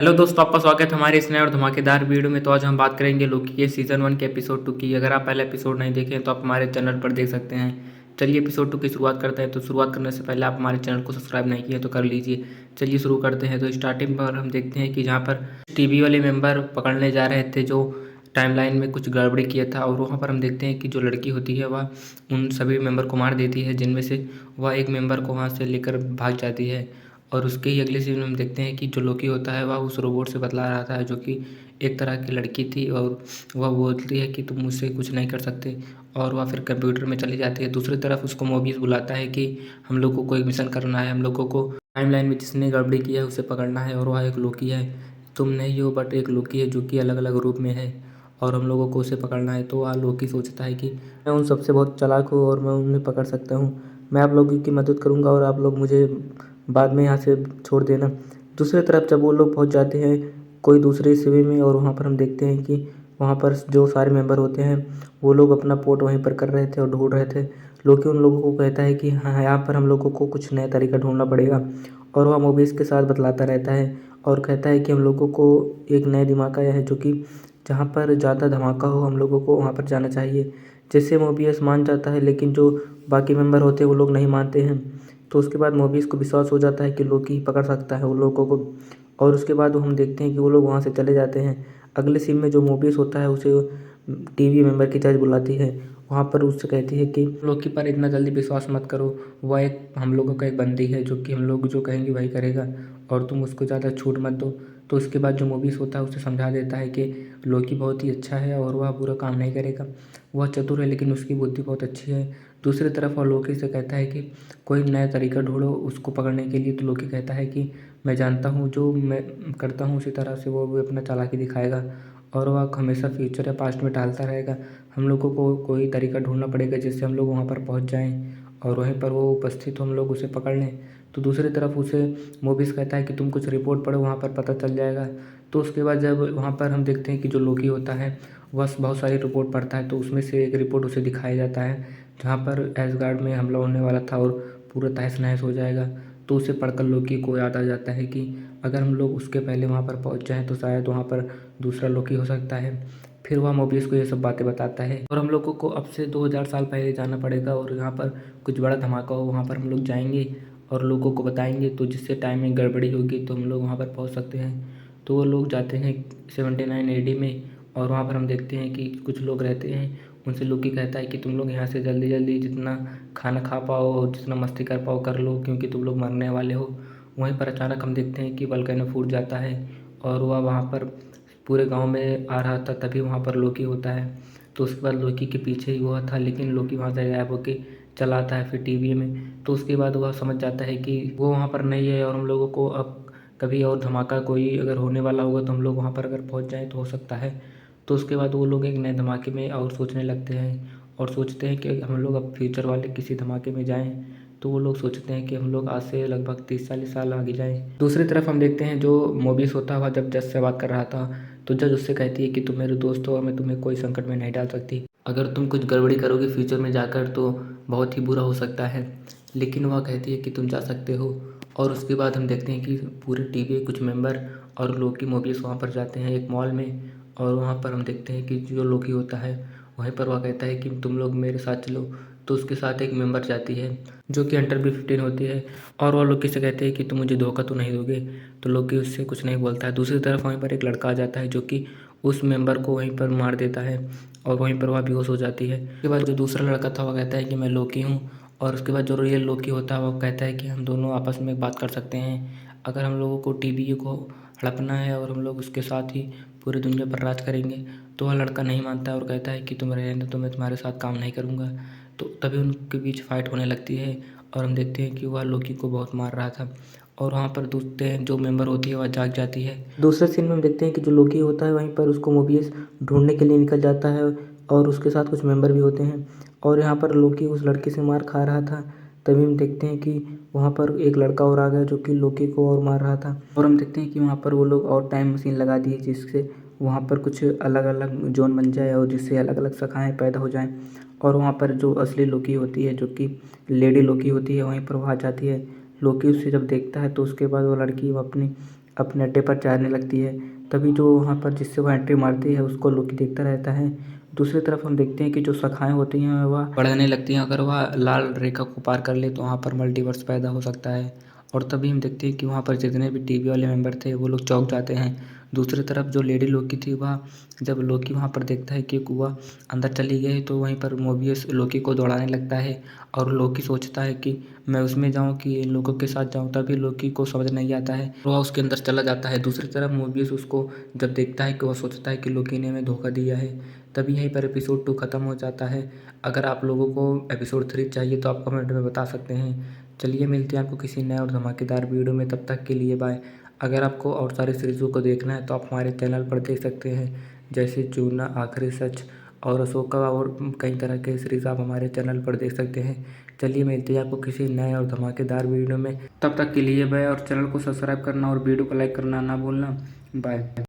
Hello दोस्तों, आपका स्वागत है हमारे इस नए और धमाकेदार वीडियो में। तो आज हम बात करेंगे लोकी के सीज़न 1 के एपिसोड 2 की। अगर आप पहले एपिसोड नहीं देखे हैं तो आप हमारे चैनल पर देख सकते हैं। चलिए एपिसोड 2 की शुरुआत करते हैं। तो शुरुआत करने से पहले आप हमारे चैनल को सब्सक्राइब नहीं किए तो कर लीजिए। चलिए शुरू करते हैं। तो स्टार्टिंग पर हम देखते हैं कि जहाँ पर टीवी वाले मेंबर पकड़ने जा रहे थे जो टाइमलाइन में कुछ गड़बड़ी किया था, और वहाँ पर हम देखते हैं कि जो लड़की होती है वह उन सभी मेंबर को मार देती है, जिनमें से वह एक मेंबर को वहाँ से लेकर भाग जाती है। और उसके ही अगले सीन में हम देखते हैं कि जो लोकी होता है वह उस रोबोट से बतला रहा था, जो कि एक तरह की लड़की थी, और वह बोलती है कि तुम मुझसे कुछ नहीं कर सकते, और वह फिर कंप्यूटर में चली जाती है। दूसरी तरफ उसको मोबियस बुलाता है कि हम लोग को कोई मिशन करना है, हम लोगों को टाइमलाइन में जिसने गड़बड़ी की है उसे पकड़ना है, और वह एक लोकी है। तुम नहीं हो, बट एक लोकी है जो कि अलग अलग रूप में है, और हम लोगों को उसे पकड़ना है। तो वह लोकी सोचता है कि मैं उन सबसे बहुत चालाक हूँ और मैं उन्हें पकड़ सकता हूँ। मैं आप लोगों की मदद करूँगा और आप लोग मुझे बाद में यहाँ से छोड़ देना। दूसरी तरफ जब वो लोग पहुँच जाते हैं कोई दूसरे शिविर में, और वहाँ पर हम देखते हैं कि वहाँ पर जो सारे मेंबर होते हैं वो लोग अपना पोर्ट वहीं पर कर रहे थे और ढूंढ रहे थे। लोकी उन लोगों को कहता है कि हाँ, यहाँ पर हम लोगों को कुछ नया तरीका ढूंढना पड़ेगा, और वह मोबियस के साथ बतलाता रहता है और कहता है कि हम लोगों को एक नया दिमाग आया है, जो कि जहाँ पर ज़्यादा धमाका हो हम लोगों को वहाँ पर जाना चाहिए। जिससे मोबियस मान जाता है, लेकिन जो बाकी मेंबर होते हैं वो लोग नहीं मानते हैं। तो उसके बाद मोबियस को विश्वास हो जाता है कि लोकी ही पकड़ सकता है उन लोगों को, और उसके बाद हम देखते हैं कि वो लोग वहाँ से चले जाते हैं। अगले सीन में जो मोबियस होता है उसे टीवी मेंबर की जज बुलाती है। वहाँ पर उससे कहती है कि लोकी पर इतना जल्दी विश्वास मत करो, वह एक हम लोगों का एक बंदी है जो कि हम लोग जो कहेंगे वही करेगा, और तुम उसको ज़्यादा छूट मत दो। तो उसके बाद जो मोबियस होता है उसे समझा देता है कि लोकी बहुत ही अच्छा है और वह बुरा काम नहीं करेगा, वह चतुर है लेकिन उसकी बुद्धि बहुत अच्छी है। दूसरी तरफ वह लोकी से कहता है कि कोई नया तरीका ढूंढो उसको पकड़ने के लिए। तो लोकी कहता है कि मैं जानता हूँ, जो मैं करता हूँ उसी तरह से वो भी अपना चालाकी दिखाएगा, और वह हमेशा फ्यूचर या पास्ट में टालता रहेगा। हम लोगों को कोई तरीका ढूंढना पड़ेगा जिससे हम लोग वहाँ पर पहुँच जाएँ और वहीं पर वो उपस्थित हो, हम लोग उसे पकड़ लें। तो दूसरी तरफ उसे मोबिस कहता है कि तुम कुछ रिपोर्ट पढ़ो, वहाँ पर पता चल जाएगा। तो उसके बाद जब वहाँ पर हम देखते हैं कि जो लोकी होता है वह बहुत सारी रिपोर्ट पढ़ता है, तो उसमें से एक रिपोर्ट उसे दिखाया जाता है जहाँ पर एसगार्ड में हमला होने वाला था और पूरा तहस नहस हो जाएगा। तो उसे पढ़कर लोकी को याद आ जाता है कि अगर हम लोग उसके पहले वहाँ पर पहुँच जाएँ तो शायद वहाँ पर दूसरा लोकी हो सकता है। फिर वह मोबियस को ये सब बातें बताता है, और हम लोगों को अब से 2000 साल पहले जाना पड़ेगा, और यहाँ पर कुछ बड़ा धमाका हो वहाँ पर हम लोग जाएंगे और लोगों को बताएंगे, तो जिससे टाइम में गड़बड़ी होगी तो हम लोग वहाँ पर पहुँच सकते हैं। तो वो लोग जाते हैं 79 AD में, और वहाँ पर हम देखते हैं कि कुछ लोग रहते हैं। उनसे लोकी कहता है कि तुम लोग यहाँ से जल्दी जल्दी जितना खाना खा पाओ और जितना मस्ती कर पाओ कर लो, क्योंकि तुम लोग मरने वाले हो। वहीं पर अचानक हम देखते हैं कि वल्केनो फूट जाता है, और वह वहाँ पर पूरे गांव में आ रहा था, तभी वहाँ पर लोकी होता है। तो उसके बाद लोकी के पीछे ही हुआ था, लेकिन लोकी वहाँ से गायब होके चला आता है फिर टीवी में। तो उसके बाद वह समझ जाता है कि वो वहाँ पर नहीं है, और हम लोगों को अब कभी और धमाका कोई अगर होने वाला होगा तो हम लोग वहाँ पर अगर पहुँच जाएँ तो हो सकता है। तो उसके बाद वो लोग एक नए धमाके में और सोचने लगते हैं, और सोचते हैं कि हम लोग अब फ्यूचर वाले किसी धमाके में जाएँ। तो वो लोग सोचते हैं कि हम लोग आज से लगभग 30-40 साल आगे जाएँ। दूसरी तरफ हम देखते हैं जो मोबियस होता है वह जब जज से बात कर रहा था, तो जज उससे कहती है कि तुम मेरे दोस्त हो और मैं तुम्हें कोई संकट में नहीं डाल सकती। अगर तुम कुछ गड़बड़ी करोगे फ्यूचर में जाकर तो बहुत ही बुरा हो सकता है। लेकिन वह कहती है कि तुम जा सकते हो। और उसके बाद हम देखते हैं कि पूरे टीवी के कुछ मेंबर और लोकी मोबियस वहाँ पर जाते हैं एक मॉल में, और वहाँ पर हम देखते हैं कि जो लोकी होता है वहीं पर वह कहता है कि तुम लोग मेरे साथ चलो। तो उसके साथ एक मेंबर जाती है जो कि अंडर B15 होती है, और वह लोकी से कहते हैं कि तुम मुझे धोखा तो नहीं दोगे। तो लोकी उससे कुछ नहीं बोलता है। दूसरी तरफ वहीं पर एक लड़का आ जाता है जो कि उस मेंबर को वहीं पर मार देता है, और वहीं पर वह बेहोश हो जाती है। उसके बाद जो दूसरा लड़का था वह कहता है कि मैं लोकी हूँ, और उसके बाद जो रियल लोकी होता है वह कहता है कि हम दोनों आपस में बात कर सकते हैं। अगर हम लोगों को टीवी को हड़पना है और हम लोग उसके साथ ही पूरी दुनिया पर राज करेंगे, तो वह लड़का नहीं मानता और कहता है कि तुम रहने दो, मैं तुम्हारे साथ काम नहीं करूँगा। तो तभी उनके बीच फाइट होने लगती है, और हम देखते हैं कि वह लोकी को बहुत मार रहा था, और वहाँ पर दूसरे जो मेंबर होती है वह जाग जाती है। दूसरे सीन में हम देखते हैं कि जो लोकी होता है वहीं पर उसको मोबियस ढूंढने के लिए निकल जाता है, और उसके साथ कुछ मेंबर भी होते हैं, और यहाँ पर लोकी उस लड़के से मार खा रहा था। तभी हम देखते हैं कि वहाँ पर एक लड़का और आ गया जो कि लोकी को और मार रहा था, और हम देखते हैं कि वहाँ पर वो लोग और टाइम मशीन लगा दिए जिससे वहाँ पर कुछ अलग अलग जोन बन जाए और जिससे अलग अलग शाखाएँ पैदा हो जाएँ। और वहाँ पर जो असली लोकी होती है जो कि लेडी लोकी होती है वहीं पर वो आ जाती है। लोकी उसे जब देखता है तो उसके बाद वो लड़की वो अपनी अपने अड्डे पर जाने लगती है। तभी जो वहाँ पर जिससे वो एंट्री मारती है उसको लोकी देखता रहता है। दूसरी तरफ हम देखते हैं कि जो शाखाएँ होती हैं वह बढ़ने लगती हैं। अगर वह लाल रेखा को पार कर ले तो वहाँ पर मल्टीवर्स पैदा हो सकता है। और तभी हम देखते हैं कि वहाँ पर जितने भी टीवी वाले मेंबर थे वो लोग चौंक जाते हैं। दूसरी तरफ जो लेडी लोकी थी वह जब लोकी वहाँ पर देखता है कि वह अंदर चली गई तो वहीं पर मोबियस लोकी को दौड़ाने लगता है। और लोकी सोचता है कि मैं उसमें जाऊँ कि इन लोगों के साथ जाऊँ। तभी लोकी को समझ नहीं आता है, वह उसके अंदर चला जाता है। दूसरी तरफ मोबियस उसको जब देखता है कि वह सोचता है कि लोकी ने हमें धोखा दिया है। तभी यहीं पर एपिसोड 2 ख़त्म हो जाता है। अगर आप लोगों को एपिसोड 3 चाहिए तो आप कमेंट में बता सकते हैं। चलिए मिलते हैं आपको किसी नए और धमाकेदार वीडियो में, तब तक के लिए बाय। अगर आपको और सारी सीरीज़ों को देखना है तो आप हमारे चैनल पर देख सकते हैं, जैसे चूना, आखिरी सच और अशोका और कई तरह के सीरीज़ आप हमारे चैनल पर देख सकते हैं। चलिए मिलते हैं आपको किसी नए और धमाकेदार वीडियो में, तब तक के लिए बाय। और चैनल को सब्सक्राइब करना और वीडियो को लाइक करना ना भूलना। बाय।